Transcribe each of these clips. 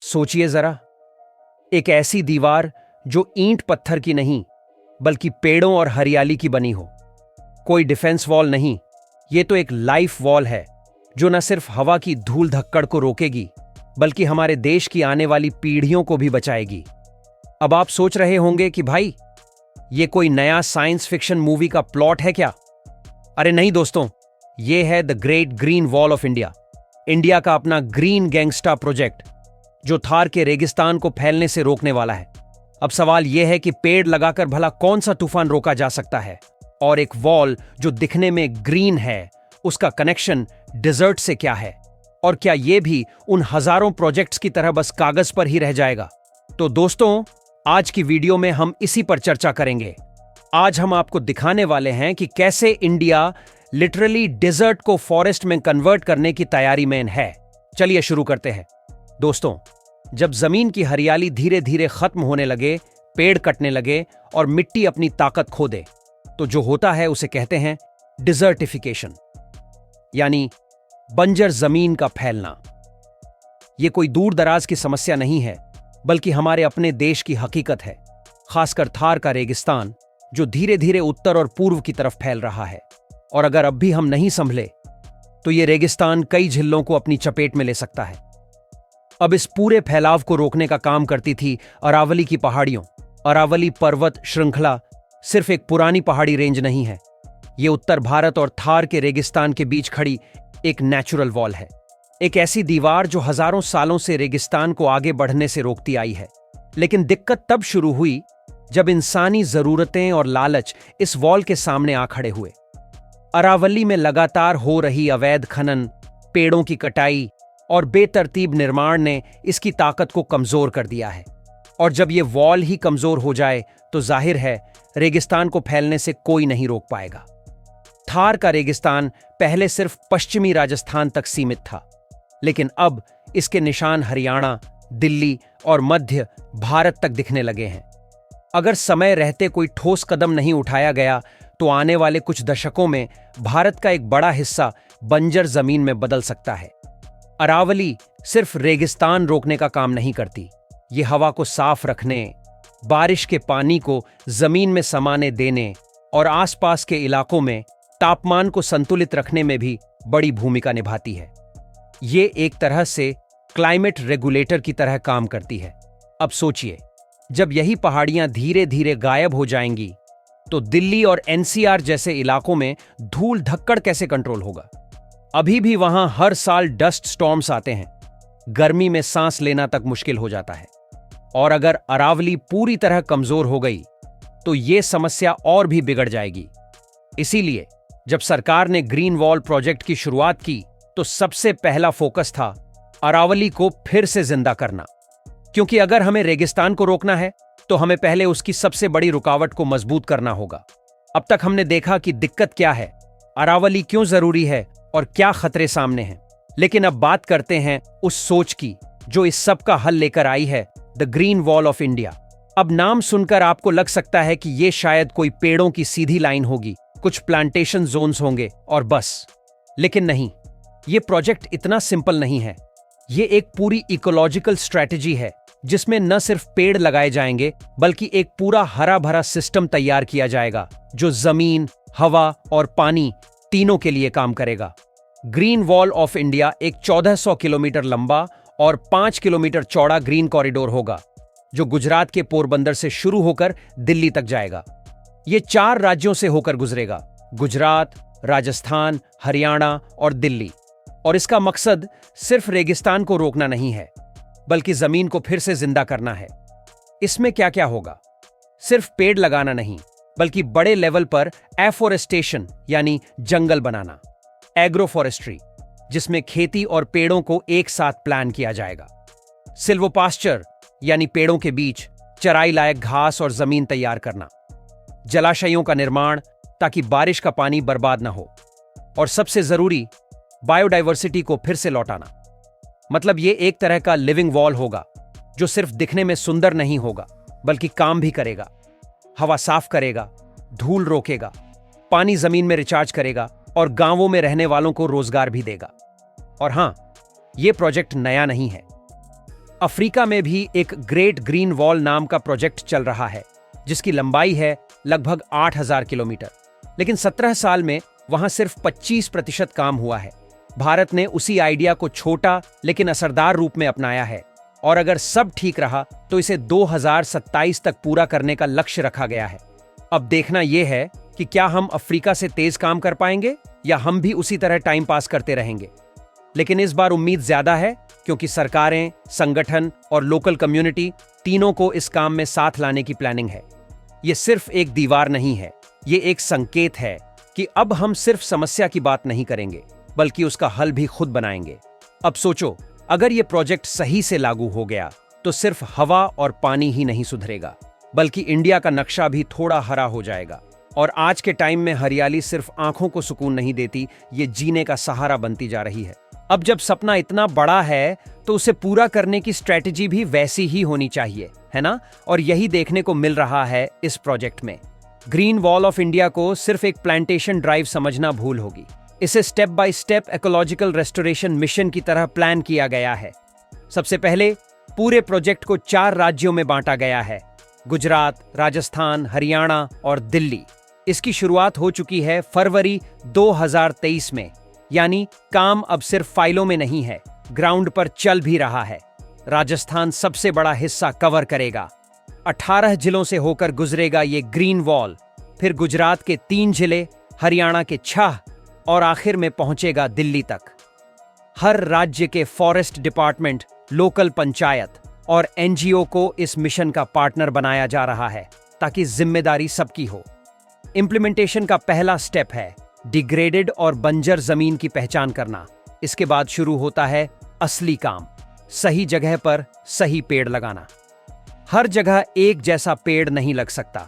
सोचिए जरा, एक ऐसी दीवार जो ईंट पत्थर की नहीं बल्कि पेड़ों और हरियाली की बनी हो। कोई डिफेंस वॉल नहीं, ये तो एक लाइफ वॉल है जो न सिर्फ हवा की धूल धक्कड़ को रोकेगी बल्कि हमारे देश की आने वाली पीढ़ियों को भी बचाएगी। अब आप सोच रहे होंगे कि भाई ये कोई नया साइंस फिक्शन मूवी का प्लॉट है क्या? अरे नहीं दोस्तों, ये है the great green wall of India, India का अपना ग्रीन गैंगस्टर प्रोजेक्ट जो थार के रेगिस्तान को फैलने से रोकने वाला है। अब सवाल यह है कि पेड़ लगाकर भला कौन सा तूफान रोका जा सकता है, और एक वॉल जो दिखने में ग्रीन है उसका कनेक्शन डिजर्ट से क्या है, और क्या यह भी उन हजारों प्रोजेक्ट्स की तरह बस कागज पर ही रह जाएगा? तो दोस्तों, आज की वीडियो में हम इसी पर चर्चा करेंगे। आज हम आपको दिखाने वाले हैं कि कैसे इंडिया लिटरली डिजर्ट को फॉरेस्ट में कन्वर्ट करने की तैयारी में है। चलिए शुरू करते हैं। दोस्तों, जब जमीन की हरियाली धीरे धीरे खत्म होने लगे, पेड़ कटने लगे और मिट्टी अपनी ताकत खो दे, तो जो होता है उसे कहते हैं डिजर्टिफिकेशन, यानी बंजर जमीन का फैलना। यह कोई दूर दराज की समस्या नहीं है, बल्कि हमारे अपने देश की हकीकत है, खासकर थार का रेगिस्तान जो धीरे धीरे उत्तर और पूर्व की तरफ फैल रहा है। और अगर अब भी हम नहीं संभले तो यह रेगिस्तान कई झिल्लों को अपनी चपेट में ले सकता है। अब इस पूरे फैलाव को रोकने का काम करती थी अरावली की पहाड़ियों। अरावली पर्वत श्रृंखला सिर्फ एक पुरानी पहाड़ी रेंज नहीं है, यह उत्तर भारत और थार के रेगिस्तान के बीच खड़ी एक नेचुरल वॉल है, एक ऐसी दीवार जो हजारों सालों से रेगिस्तान को आगे बढ़ने से रोकती आई है। लेकिन दिक्कत तब शुरू हुई जब इंसानी जरूरतें और लालच इस वॉल के सामने आ खड़े हुए। अरावली में लगातार हो रही अवैध खनन, पेड़ों की कटाई और बेतरतीब निर्माण ने इसकी ताकत को कमजोर कर दिया है। और जब यह वॉल ही कमजोर हो जाए तो जाहिर है रेगिस्तान को फैलने से कोई नहीं रोक पाएगा। थार का रेगिस्तान पहले सिर्फ पश्चिमी राजस्थान तक सीमित था, लेकिन अब इसके निशान हरियाणा, दिल्ली और मध्य भारत तक दिखने लगे हैं। अगर समय रहते कोई ठोस कदम नहीं उठाया गया तो आने वाले कुछ दशकों में भारत का एक बड़ा हिस्सा बंजर जमीन में बदल सकता है। अरावली सिर्फ रेगिस्तान रोकने का काम नहीं करती, ये हवा को साफ रखने, बारिश के पानी को जमीन में समाने देने और आसपास के इलाकों में तापमान को संतुलित रखने में भी बड़ी भूमिका निभाती है। ये एक तरह से क्लाइमेट रेगुलेटर की तरह काम करती है। अब सोचिए, जब यही पहाड़ियां धीरे धीरे गायब हो जाएंगी तो दिल्ली और एनसीआर जैसे इलाकों में धूल धक्कड़ कैसे कंट्रोल होगा? अभी भी वहां हर साल डस्ट स्टॉर्म्स आते हैं, गर्मी में सांस लेना तक मुश्किल हो जाता है। और अगर अरावली पूरी तरह कमजोर हो गई तो यह समस्या और भी बिगड़ जाएगी। इसीलिए जब सरकार ने ग्रीन वॉल प्रोजेक्ट की शुरुआत की तो सबसे पहला फोकस था अरावली को फिर से जिंदा करना। क्योंकि अगर हमें रेगिस्तान को रोकना है तो हमें पहले उसकी सबसे बड़ी रुकावट को मजबूत करना होगा। अब तक हमने देखा कि दिक्कत क्या है, अरावली क्यों जरूरी है और क्या खतरे सामने हैं। लेकिन अब बात करते हैं उस सोच की जो इस सब का हल लेकर आई है, the green wall of India. अब नाम सुनकर आपको लग सकता है कि यह शायद कोई पेड़ों की सीधी लाइन होगी, कुछ प्लांटेशन जोन्स होंगे और बस। लेकिन नहीं, यह प्रोजेक्ट इतना सिंपल नहीं है। यह एक पूरी इकोलॉजिकल स्ट्रैटेजी है जिसमें न सिर्फ पेड़ लगाए जाएंगे बल्कि एक पूरा हरा भरा सिस्टम तैयार किया जाएगा जो जमीन, हवा और पानी तीनों के लिए काम करेगा। ग्रीन वॉल ऑफ इंडिया एक 1400 किलोमीटर लंबा और 5 किलोमीटर चौड़ा ग्रीन कॉरिडोर होगा जो गुजरात के पोरबंदर से शुरू होकर दिल्ली तक जाएगा। यह 4 राज्यों से होकर गुजरेगा, गुजरात, राजस्थान, हरियाणा और दिल्ली। और इसका मकसद सिर्फ रेगिस्तान को रोकना नहीं है बल्कि जमीन को फिर से जिंदा करना है। इसमें क्या क्या होगा? सिर्फ पेड़ लगाना नहीं बल्कि बड़े लेवल पर एफोरेस्टेशन यानी जंगल बनाना, एग्रोफॉरेस्ट्री जिसमें खेती और पेड़ों को एक साथ प्लान किया जाएगा, सिल्वोपास्चर यानी पेड़ों के बीच चराई लायक घास और जमीन तैयार करना, जलाशयों का निर्माण ताकि बारिश का पानी बर्बाद ना हो, और सबसे जरूरी बायोडायवर्सिटी को फिर से लौटाना। मतलब ये एक तरह का लिविंग वॉल होगा जो सिर्फ दिखने में सुंदर नहीं होगा बल्कि काम भी करेगा, हवा साफ करेगा, धूल रोकेगा, पानी जमीन में रिचार्ज करेगा और गांवों में रहने वालों को रोजगार भी देगा। और हां, यह प्रोजेक्ट नया नहीं है। अफ्रीका में भी एक ग्रेट ग्रीन वॉल नाम का प्रोजेक्ट चल रहा है, जिसकी लंबाई है लगभग 8,000 किलोमीटर। लेकिन 17 साल में वहां सिर्फ 25% काम हुआ है। भारत ने उसी आइडिया को छोटा लेकिन असरदार रूप में अपनाया है, और अगर सब ठीक रहा तो इसे 2027 तक पूरा करने का लक्ष्य रखा गया है। अब देखना यह है कि क्या हम अफ्रीका से तेज काम कर पाएंगे या हम भी उसी तरह टाइम पास करते रहेंगे। लेकिन इस बार उम्मीद ज्यादा है, क्योंकि सरकारें, संगठन और लोकल कम्युनिटी तीनों को इस काम में साथ लाने की प्लानिंग है। यह सिर्फ एक दीवार नहीं है, ये एक संकेत है कि अब हम सिर्फ समस्या की बात नहीं करेंगे, बल्कि उसका हल भी खुद बनाएंगे। अब सोचो, अगर यह प्रोजेक्ट सही से लागू हो गया तो सिर्फ हवा और पानी ही नहीं सुधरेगा, बल्कि इंडिया का नक्शा भी थोड़ा हरा हो जाएगा। और आज के टाइम में हरियाली सिर्फ आंखों को सुकून नहीं देती, ये जीने का सहारा बनती जा रही है। अब जब सपना इतना बड़ा है तो उसे पूरा करने की स्ट्रेटेजी भी वैसी ही होनी चाहिए, है ना? और यही देखने को मिल रहा है इस प्रोजेक्ट में। ग्रीन वॉल ऑफ इंडिया को सिर्फ एक प्लांटेशन ड्राइव समझना भूल होगी। इसे step by step ecological restoration mission की तरह प्लान किया गया है। सबसे पहले पूरे प्रोजेक्ट को 4 राज्यों में बांटा गया है: गुजरात, राजस्थान, हरियाणा और दिल्ली। इसकी शुरुआत हो चुकी है फरवरी 2023 में, यानी काम अब सिर्फ फाइलों में नहीं है, ग्राउंड पर चल भी रहा है। राजस्थान सबसे बड़ा हिस्सा कवर करेगा। 18 जिलों से होकर गुजरेगा ये ग्रीन वॉल, फिर गुजरात के 3 जिले, हरियाणा के 6 और आखिर में पहुंचेगा दिल्ली तक। हर राज्य के फॉरेस्ट डिपार्टमेंट, लोकल पंचायत और एनजीओ को इस मिशन का पार्टनर बनाया जा रहा है, ताकि जिम्मेदारी सबकी हो। इंप्लीमेंटेशन का पहला स्टेप है डिग्रेडेड और बंजर जमीन की पहचान करना। इसके बाद शुरू होता है असली काम, सही जगह पर सही पेड़ लगाना। हर जगह एक जैसा पेड़ नहीं लग सकता।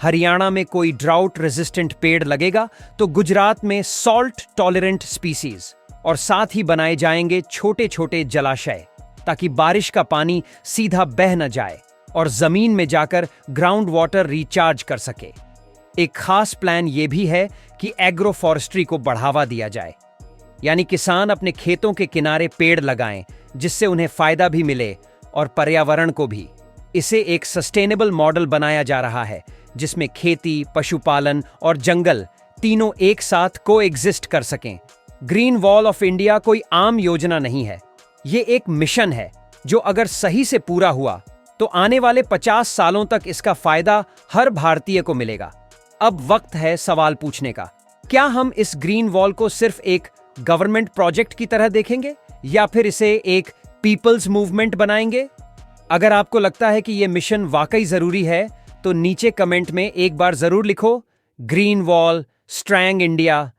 हरियाणा में कोई ड्राउट रेजिस्टेंट पेड़ लगेगा तो गुजरात में सॉल्ट टॉलरेंट स्पीसीज, और साथ ही बनाए जाएंगे छोटे छोटे जलाशय, ताकि बारिश का पानी सीधा बह न जाए और जमीन में जाकर ग्राउंड वाटर रिचार्ज कर सके। एक खास प्लान यह भी है कि एग्रो फॉरेस्ट्री को बढ़ावा दिया जाए, यानी किसान अपने खेतों के किनारे पेड़ लगाएं, जिससे उन्हें फायदा भी मिले और पर्यावरण को भी। इसे एक सस्टेनेबल मॉडल बनाया जा रहा है, जिसमें खेती, पशुपालन और जंगल तीनों एक साथ कोएग्जिस्ट कर सकें। ग्रीन वॉल ऑफ इंडिया कोई आम योजना नहीं है, ये एक मिशन है जो अगर सही से पूरा हुआ तो आने वाले 50 सालों तक इसका फायदा हर भारतीय को मिलेगा। अब वक्त है सवाल पूछने का, क्या हम इस ग्रीन वॉल को सिर्फ एक गवर्नमेंट प्रोजेक्ट की तरह देखेंगे या फिर इसे एक पीपल्स मूवमेंट बनाएंगे? अगर आपको लगता है कि यह मिशन वाकई जरूरी है तो नीचे कमेंट में एक बार जरूर लिखो, ग्रीन वॉल, स्ट्रॉन्ग इंडिया,